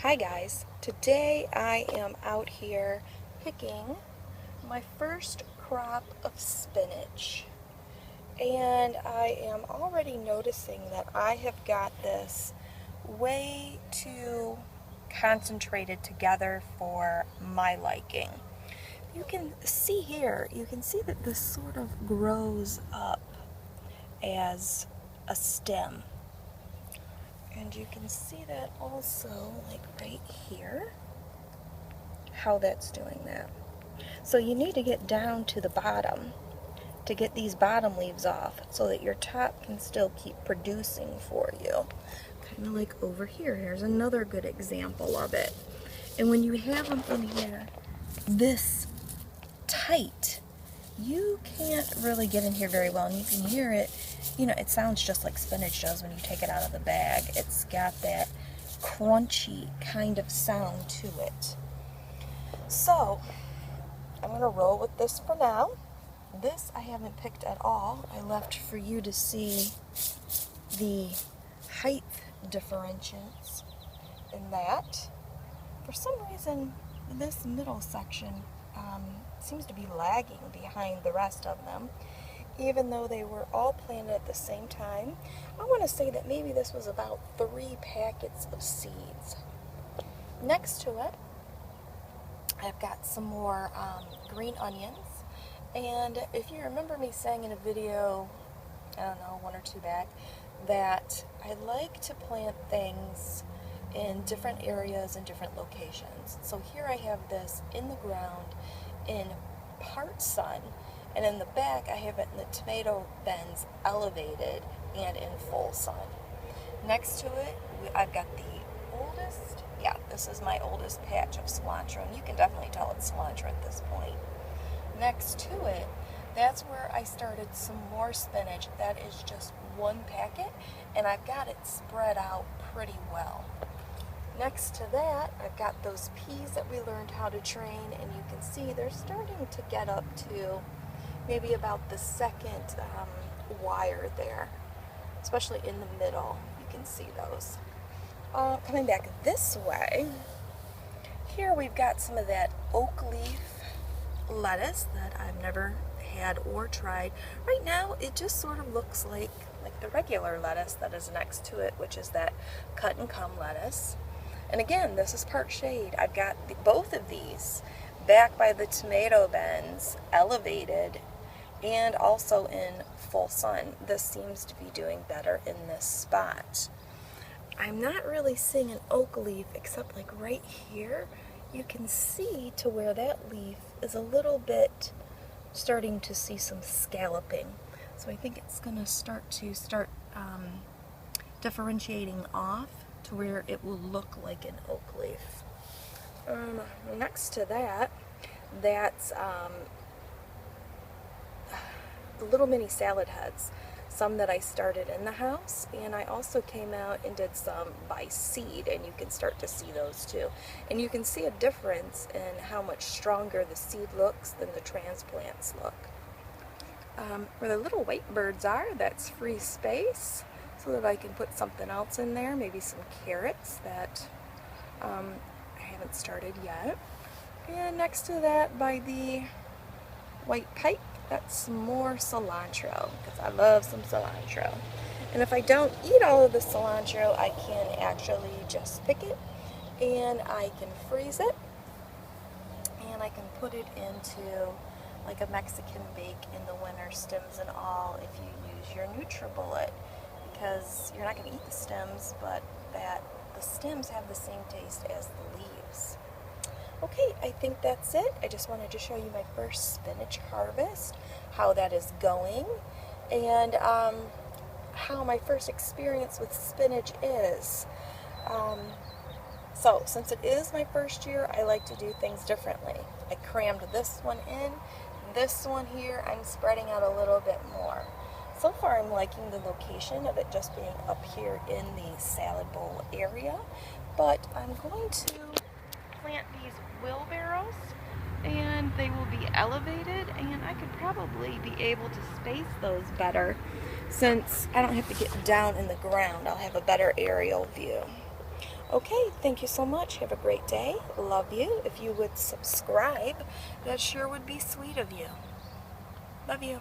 Hi guys, today I am out here picking my first crop of spinach, and I am already noticing that I have got this way too concentrated together for my liking. You can see here, you can see that this sort of grows up as a stem. And you can see that also, like right here, how that's doing that. So you need to get down to the bottom to get these bottom leaves off so that your top can still keep producing for you. Kind of like over here. Here's another good example of it. And when you have them in here this tight, you can't really get in here very well, and you can hear it. You know, it sounds just like spinach does when you take it out of the bag. It's got that crunchy kind of sound to it. So, I'm going to roll with this for now. This I haven't picked at all. I left for you to see the height differentials in that. For some reason, this middle section seems to be lagging behind the rest of them, even though they were all planted at the same time. I want to say that maybe this was about 3 packets of seeds. Next to it, I've got some more green onions. And if you remember me saying in a video, I don't know, 1 or 2 back, that I like to plant things in different areas and different locations. So here I have this in the ground in part sun, and in the back I have it in the tomato bins elevated and in full sun. Next to it, I've got the oldest, this is my oldest patch of cilantro, and you can definitely tell it's cilantro at this point. Next to it, that's where I started some more spinach. That is just 1 packet, and I've got it spread out pretty well. Next to that, I've got those peas that we learned how to train, and you can see they're starting to get up to maybe about the second wire there, especially in the middle. You can see those. Coming back this way, here we've got some of that oak leaf lettuce that I've never had or tried. Right now, it just sort of looks like the regular lettuce that is next to it, which is that cut and come lettuce. And again, this is part shade. I've got both of these back by the tomato bins, elevated, and also in full sun. This seems to be doing better in this spot. I'm not really seeing an oak leaf except like right here. You can see to where that leaf is a little bit starting to see some scalloping. So I think it's going to start differentiating off to where it will look like an oak leaf. Next to that, that's the little mini salad heads. Some that I started in the house, and I also came out and did some by seed, and you can start to see those too. And you can see a difference in how much stronger the seed looks than the transplants look. Where the little white birds are, that's free space so that I can put something else in there, maybe some carrots that I haven't started yet. And next to that, by the white pipe, that's some more cilantro, because I love some cilantro. And if I don't eat all of the cilantro, I can actually just pick it, and I can freeze it, and I can put it into like a Mexican bake in the winter, stems and all, if you use your NutriBullet, because you're not going to eat the stems, but the stems have the same taste as the leaves. Okay, I think that's it. I just wanted to show you my first spinach harvest, how that is going, and how my first experience with spinach is. So, since it is my first year, I like to do things differently. I crammed this one in. This one here, I'm spreading out a little bit more. So far, I'm liking the location of it just being up here in the salad bowl area, but I'm going to plant these wheelbarrows, and they will be elevated, and I could probably be able to space those better since I don't have to get down in the ground. I'll have a better aerial view. Okay, thank you so much. Have a great day. Love you. If you would subscribe, that sure would be sweet of you. Love you.